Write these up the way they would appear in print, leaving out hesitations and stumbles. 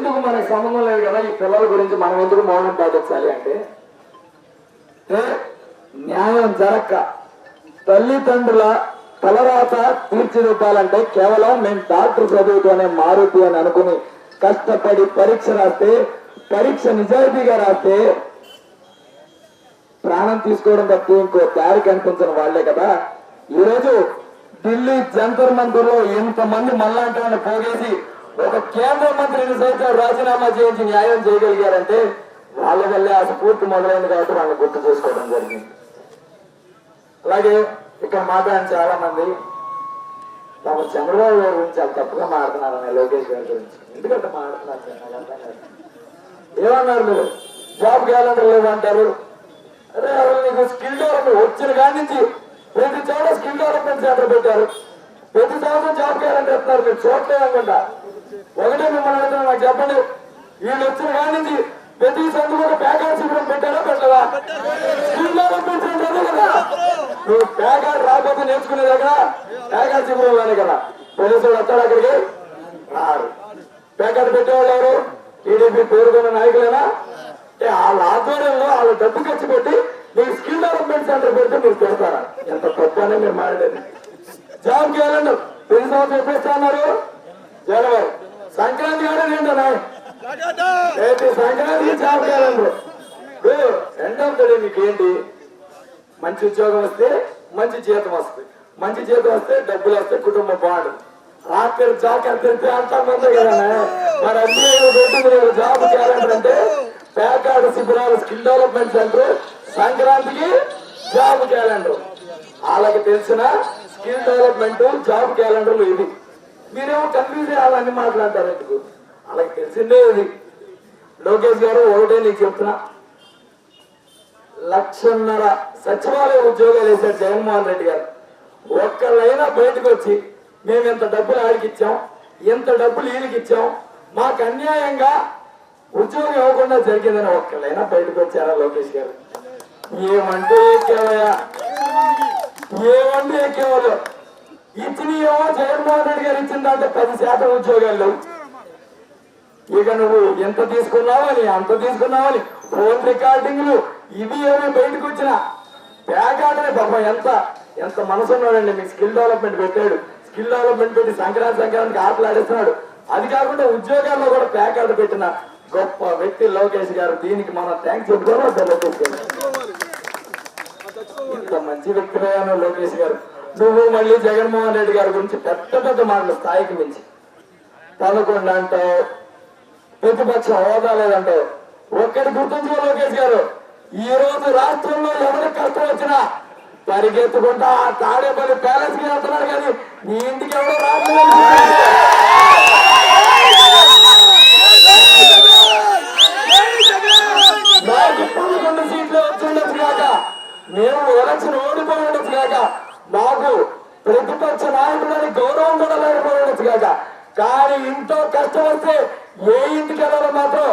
ఎందుకు మనకు సంబంధం లేదు కదా, ఈ పిల్లల గురించి మనం ఎందుకు మౌనం పాటించాలి అంటే న్యాయం జరక్క తల్లిదండ్రుల తలరాత తీర్చిదిద్దాలంటే కేవలం మేము డాక్టర్ చదువుతోనే మారుతి అని అనుకుని కష్టపడి పరీక్ష రాస్తే, పరీక్ష నిజాయితీగా రాస్తే ప్రాణం తీసుకోవడం తప్ప ఇంకో దారి కనిపించిన వాళ్లే కదా. ఈరోజు ఢిల్లీ జంతర్ మంతర్ లో ఎంతమంది మళ్ళాంటి వాళ్ళని పోగేసి ఒక కేంద్ర మంత్రిని సైతం రాజీనామా చేయించి న్యాయం చేయగలిగారంటే వాళ్ళ వల్లే ఆ స్ఫూర్తి మొదలైంది కాబట్టి వాళ్ళని గుర్తు చేసుకోవడం జరిగింది. అలాగే ఇక్కడ మాట్లాడిన చాలా మంది తమ చంద్రబాబు గారి గురించి చాలా తప్పుగా మాట్లాడుతున్నారని, లోకేష్ గారి గురించి ఎందుకంటే మాట్లాడుతున్నారు. ఏమన్నారు మీరు? జాబ్ క్యాలెండర్ లేదంటారు. అరే అసలు నీకు స్కిల్ డెవలప్మెంట్ వచ్చిన కాడి నుంచి ప్రతి చోట స్కిల్ డెవలప్మెంట్ సెంటర్ పెట్టారు. ప్రతి సంవత్సరం జాబ్ క్యాలెండర్ ఇస్తున్నారు. మీరు చూడలేదు అనుకుంటా. ఒకటే మిమ్మల్ని అడుగుతున్నా, నాకు చెప్పండి, వీళ్ళు వచ్చిన కాడి నుంచి ప్రతి సందు కూడా ప్యాకార్డ్ శిబిరం పెట్టారా పెట్టలేదా? స్కిల్ డెవలప్మెంట్ సెంటర్ అదే కదా. నువ్వు ప్యాకార్డ్ రాకపోతే నేర్చుకునే దగ్గర ప్యాకార్డ్ శిబిరం లేని కదా. పోలీసులు వస్తాడు అక్కడికి రారు. ప్యాకార్డ్ పెట్టేవాళ్ళు ఎవరు? టీడీపీ పేరుకున్న నాయకులేనా? వాళ్ళ ఆధ్వర్యంలో వాళ్ళ డబ్బు ఖర్చు పెట్టి మీరు స్కిల్ డెవలప్మెంట్ సెంటర్ పెడితే మీరు పెడతారా? ఎంత తప్పు అనే మీరు మాట్లాడేది. జాబ్ క్యాలెండర్ ప్రతి సంవత్సరం ఎప్పుడు అన్నారు? జనవరి. సంక్రాంతి కూడా ఏంటన్నా ప్రతి సంక్రాంతికి job calendar. End of the day మీకు ఏంటి? మంచి ఉద్యోగం వస్తే మంచి జీతం వస్తుంది, మంచి జీతం వస్తే డబ్బులు వస్తే కుటుంబం బాగుంటుంది. రాత్రి జాబ్ క్యాలెండర్ అంతా మంది కదా. మరి అన్ని పెట్టింది జాబ్ క్యాలెండర్ అంటే ప్యాకార్డ్ శిబిరాలు, స్కిల్ డెవలప్మెంట్ సెంటర్, సంక్రాంతికి జాబ్ క్యాలెండర్. వాళ్ళకి తెలిసిన స్కిల్ డెవలప్మెంట్ జాబ్ క్యాలెండర్లు ఇది. మీరేమో కన్ఫ్యూజ్ అయ్యాలని మాట్లాడతారు. ఎందుకు? వాళ్ళకి తెలిసిందే ఇది. లోకేష్ గారు ఒకటే నీకు చెప్తున్నా, 1,50,000 సచివాలయ ఉద్యోగాలు వేశారు జగన్మోహన్ రెడ్డి గారు. ఒక్కళ్ళైనా బయటకు వచ్చి మేము ఇంత డబ్బులు ఆడికి ఇచ్చాం, ఇంత డబ్బులు వీళ్ళకి ఇచ్చాం, మాకు అన్యాయంగా ఉద్యోగం ఇవ్వకుండా జరిగిందని ఒక్కళ్ళైనా బయటకు వచ్చారా లోకేష్ గారు? ఏమంటే ఎక్కేవయ్యా, ఏమంటే ఎక్కేవాళ్ళు. ఇచ్చినేమో జగన్మోహన్ రెడ్డి గారు ఇచ్చిందంటే 10% ఉద్యోగాలు. ఇక నువ్వు ఎంత తీసుకున్నావని అంత తీసుకున్నావని ఫోన్ రికార్డింగ్లు ఇవి ఏమి బయటకు వచ్చిన ప్యాకార్డుని పాపం ఎంత మనసు ఉన్నాడండి. మీకు స్కిల్ డెవలప్మెంట్ పెట్టాడు. స్కిల్ డెవలప్మెంట్ పెట్టి సంక్రాంతికి ఆటలాడేస్తున్నాడు. అది కాకుండా ఉద్యోగాల్లో కూడా ప్యాకార్డు పెట్టిన గొప్ప వ్యక్తి లోకేష్ గారు. దీనికి మనం థ్యాంక్స్ చెప్పుకోవాలి. లోకేష్ గారు ఇంత మంచి వ్యక్తిగా లోకేష్ గారు. నువ్వు మళ్ళీ జగన్మోహన్ రెడ్డి గారి గురించి పెద్ద పెద్ద మాటలు స్థాయికి మించి 11 అంటావు, ప్రతిపక్ష హోదా లేదంటావు. ఒక్కటి గుర్తుంచుకో లోకేష్ గారు, ఈ రోజు రాష్ట్రంలో ఎవరికి కష్టం వచ్చినా పరిగెత్తుకుంటా తాడేపల్లి ప్యాలెస్ కి వెళ్తున్నారు, కానీ నీ ఇంటికి ఎవరో రావట్లేదు. నాకు 11 సీట్లు వచ్చిండొచ్చు కాక, మేము ఎలక్షన్ ఓడిపోయి ఉండొచ్చు కాక, మాకు ప్రతిపక్ష నాయకులని గౌరవం కూడా లేకపోయి ఉండొచ్చు కాక, కానీ ఇంట్లో కష్టం వస్తే ఏ ఇంటికి వెళ్ళాలో మాత్రం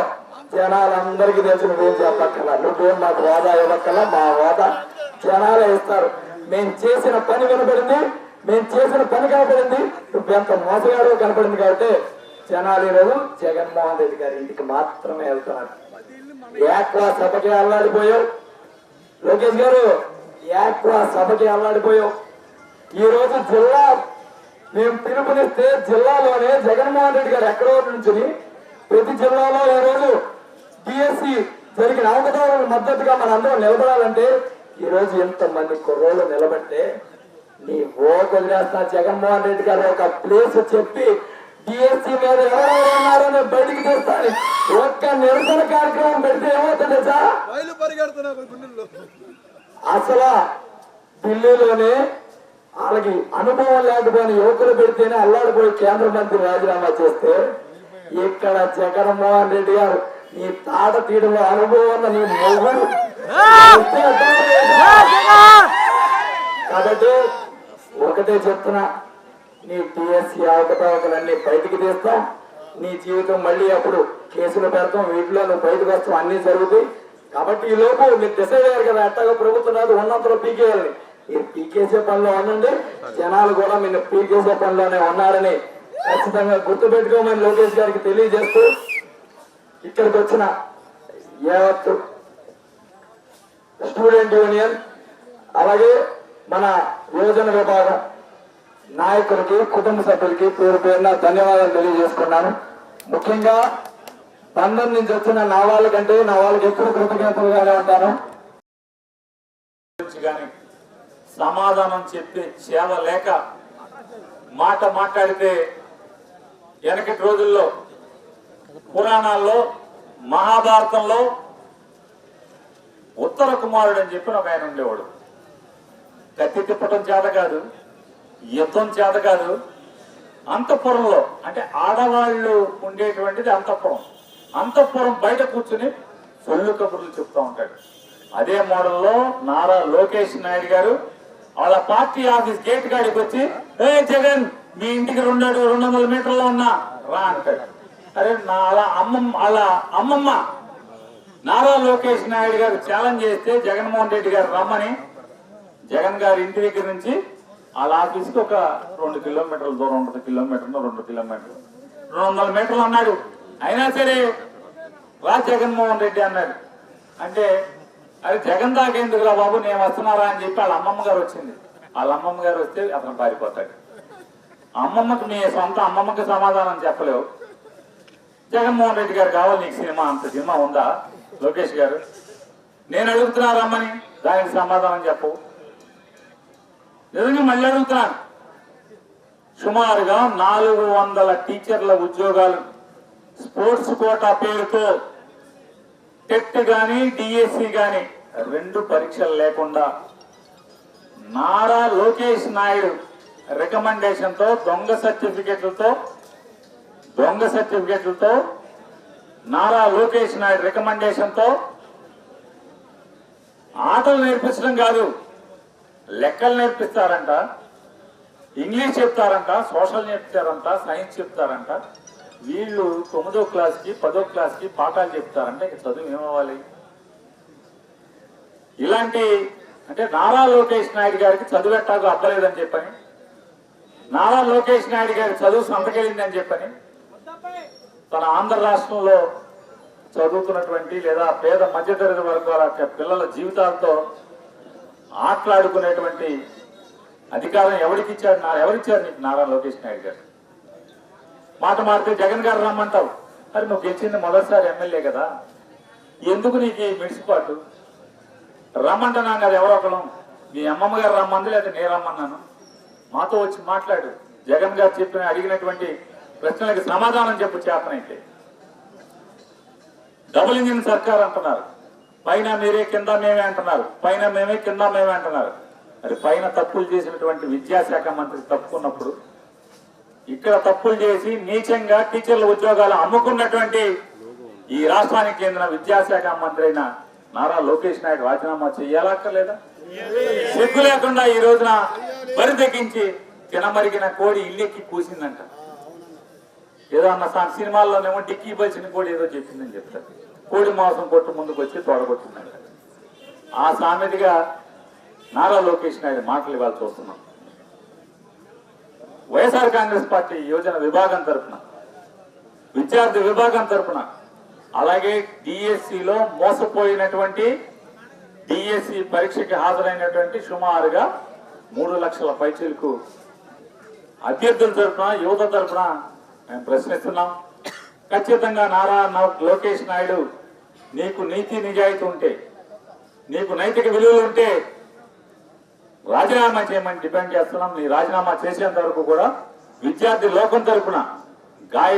జనాలందరికీ తెలిసిన ఏం చెప్పక్కల. నువ్వేం మాకు హోదా ఇవ్వక్కల, మా హోదా జనాలే ఇస్తారు. మేము చేసిన పని వినపడింది, మేము చేసిన పని కనపడింది, నువ్వెంత మోసగాడో కనపడింది. కాబట్టి జనాలు ఈరోజు జగన్మోహన్ రెడ్డి గారి ఇంటికి మాత్రమే వెళ్తున్నారు. ఏక్వా సభకి అల్లాడిపోయావు లోకేష్ గారు, ఏక్వా సభకి అల్లాడిపోయావు. ఈ రోజు జిల్లా మేము పిలుపునిస్తే జిల్లాలోనే జగన్మోహన్ రెడ్డి గారు ఎక్కడో నుంచి ప్రతి జిల్లాలో ఈ రోజు డిఎస్సి జరిగిన అవకతవకలకు మద్దతుగా మనందరం నిలబడాలంటే ఈ రోజు ఎంతమంది కుర్రోళ్ళు నిలబడితే నీ వదిలేస్తా. జగన్మోహన్ రెడ్డి గారు ఒక ప్లేస్ చెప్పి డిఎస్సి మీద ఎవరెవరు ఉన్నారని బయటికి తెస్తాను ఒక్క నిరసన కార్యక్రమం పెడితే ఏమవుతుంది సార్? అసలు ఢిల్లీలోనే వాళ్ళకి అనుభవం లేకపోయిన యువకులు పెడితేనే అల్లాడిపోయి కేంద్ర మంత్రి రాజీనామా చేస్తే, ఇక్కడ జగన్మోహన్ రెడ్డి గారు నీ తాట తీయడంలో అనుభవం ఉన్న నీ మొగుడు. కాబట్టి ఒకటే చెప్తున్నా, నీ టీఎస్సీ అవకతవకలన్నీ బయటికి తీస్తాం. నీ జీవితం మళ్ళీ అప్పుడు కేసులు పెడతాం, వీటిలో నువ్వు బయటకు వస్తాం, అన్ని జరుగుతాయి. కాబట్టి ఈ లోపు మీరు డిసైడ్ అయ్యారు కదా, ఎట్టగా ప్రభుత్వం రాదు ఉన్నంతలో పీకేయాలని. మీరు పీకేసే పనిలో ఉండండి, జనాలు కూడా మీరు పీకేసే పనిలోనే ఉన్నారని ఖచ్చితంగా గుర్తు పెట్టుకోమని లోకేష్ గారికి తెలియజేస్తూ, ఇక్కడికి వచ్చిన యావత్ స్టూడెంట్ యూనియన్ అలాగే మన యువజన విభాగం నాయకులకి కుటుంబ సభ్యులకి పేరు పేరున ధన్యవాదాలు తెలియజేసుకున్నాను. ముఖ్యంగా బంధం నుంచి వచ్చిన నా వాళ్ళకంటే నా వాళ్ళకి ఎప్పుడు కృతజ్ఞతలుగానే ఉంటాను. సమాధానం చెప్పే చేవ లేక మాట మాట్లాడితే వెనకటి రోజుల్లో పురాణాల్లో మహాభారతంలో ఉత్తర కుమారుడు అని చెప్పి ఒక ఆయన ఉండేవాడు. కత్తి తిప్పటం చేత కాదు, యుద్ధం చేత కాదు, అంతఃపురంలో అంటే ఆడవాళ్ళు ఉండేటువంటిది అంతఃపురం. అంతఃపురం బయట కూర్చుని సొల్లు కబుర్లు చెప్తూ ఉంటాడు. అదే మోడల్లో నారా లోకేష్ నాయుడు గారు వాళ్ళ పార్టీ ఆఫీస్ గేట్ కాడికి వచ్చి ఏ జగన్ మీ ఇంటికి 200 మీటర్లో ఉన్నా రా అంటాడు. అరే అలా అమ్మమ్మ నారా లోకేష్ నాయుడు గారు ఛాలెంజ్ చేస్తే జగన్మోహన్ రెడ్డి గారు రమ్మని జగన్ గారి ఇంటి దగ్గర నుంచి వాళ్ళ ఆఫీస్కి ఒక 2 కిలోమీటర్ల దూరం ఉంటుంది. 2 కిలోమీటర్లు 200 మీటర్లు అన్నాడు. అయినా సరే రా జగన్మోహన్ రెడ్డి అన్నాడు. అంటే అది జగన్ దాకా ఎందుకురా బాబు నేను వస్తున్నారా అని చెప్పి వాళ్ళ అమ్మమ్మ గారు వచ్చింది. వాళ్ళ అమ్మమ్మ గారు వస్తే అతను పారిపోతాడు. అమ్మమ్మకి మీ సొంత అమ్మమ్మకి సమాధానం చెప్పలేవు. జగన్మోహన్ రెడ్డి గారు కావాలి నీకు సినిమా, అంత సినిమా ఉందా లోకేష్ గారు? నేను అడుగుతున్నా రమ్మని, దానికి సమాధానం చెప్పవు. నిజంగా మళ్ళీ అడుగుతున్నాను. సుమారుగా 400 టీచర్ల ఉద్యోగాలు స్పోర్ట్స్ కోటా పేరుతో టెట్ గాని డిఎస్సి గాని 2 పరీక్షలు లేకుండా నారా లోకేష్ నాయుడు రికమెండేషన్ తో దొంగ సర్టిఫికెట్లతో నారా లోకేష్ నాయుడు రికమెండేషన్ తో ఆటలు నేర్పించడం కాదు, లెక్కలు నేర్పిస్తారంట, ఇంగ్లీష్ చెప్తారంట, సోషల్ నేర్పుతారంట, సైన్స్ చెప్తారంట. వీళ్ళు 9వ క్లాస్కి 10వ క్లాస్కి పాఠాలు చెప్తారంటే ఇక చదువు ఏమవ్వాలి? ఇలాంటి అంటే నారా లోకేష్ నాయుడు గారికి చదువు ఎట్టాగో అబ్బలేదని చెప్పని, నారా లోకేష్ నాయుడు గారి చదువు సంతకెళ్ళిందని చెప్పని తన ఆంధ్ర రాష్ట్రంలో చదువుతున్నటువంటి లేదా పేద మధ్యతరగతి వర్గాల పిల్లల జీవితాలతో ఆటలాడుకునేటువంటి అధికారం ఎవరిచ్చారు నీకు నారా లోకేష్ నాయుడు గారు? మాట మారితే జగన్ గారు రమ్మంటావు. మరి నువ్వు గెలిచింది మొదటిసారి ఎమ్మెల్యే కదా, ఎందుకు నీకు ఈ మిడిసిపాటు? రమ్మంటున్నాం కదా ఎవరో ఒకరు, మీ అమ్మమ్మ గారు రమ్మంది లేదా నేను రమ్మన్నాను, మాతో వచ్చి మాట్లాడు. జగన్ గారు అడిగినటువంటి ప్రశ్నలకి సమాధానం చెప్పు చేతనైతే. డబుల్ ఇంజిన్ సర్కార్ అంటున్నారు, పైన మీరే కింద మేమే అంటున్నారు, పైన మేమే కింద మేమే అంటున్నారు. మరి పైన తప్పులు చేసినటువంటి విద్యాశాఖ మంత్రి తప్పుకున్నప్పుడు ఇక్కడ తప్పులు చేసి నీచంగా టీచర్ల ఉద్యోగాలు అమ్ముకున్నటువంటి ఈ రాష్ట్రానికి చెందిన విద్యాశాఖ మంత్రి అయిన నారా లోకేష్ నాయుడు రాజీనామా చెయ్యాలక్కర్లేదా? సిగ్గు లేకుండా ఈ రోజున బరి తెగించి తినమరిగిన కోడి ఇల్లెక్కి కూసిందంట. ఏదో అన్న సినిమాల్లోనేమో డిక్కీ బలిసిన కోడి ఏదో చెప్పిందని చెప్తారు. కోడి మాంసం కొట్టు ముందుకు వచ్చి తోడగొట్టిందంట. ఆ సామెతగా నారా లోకేష్ నాయుడు మాటలు ఇవాళ చూస్తున్నాం. వైఎస్ఆర్ కాంగ్రెస్ పార్టీ యువజన విభాగం తరఫున, విద్యార్థి విభాగం తరఫున, అలాగే డిఎస్సిలో మోసపోయినటువంటి డిఎస్సి పరీక్షకి హాజరైనటువంటి సుమారుగా 3 లక్షల పైచీలకు అభ్యర్థుల తరఫున, యువత తరఫున మేము ప్రశ్నిస్తున్నాం. ఖచ్చితంగా నారా లోకేష్ నాయుడు నీకు నీతి నిజాయితీ ఉంటే, నీకు నైతిక విలువలు ఉంటే రాజీనామా చేయమని డిమాండ్ చేస్తున్నాం. నీ రాజీనామా చేసేంత వరకు కూడా విద్యార్థి లోకం తరఫున గాయ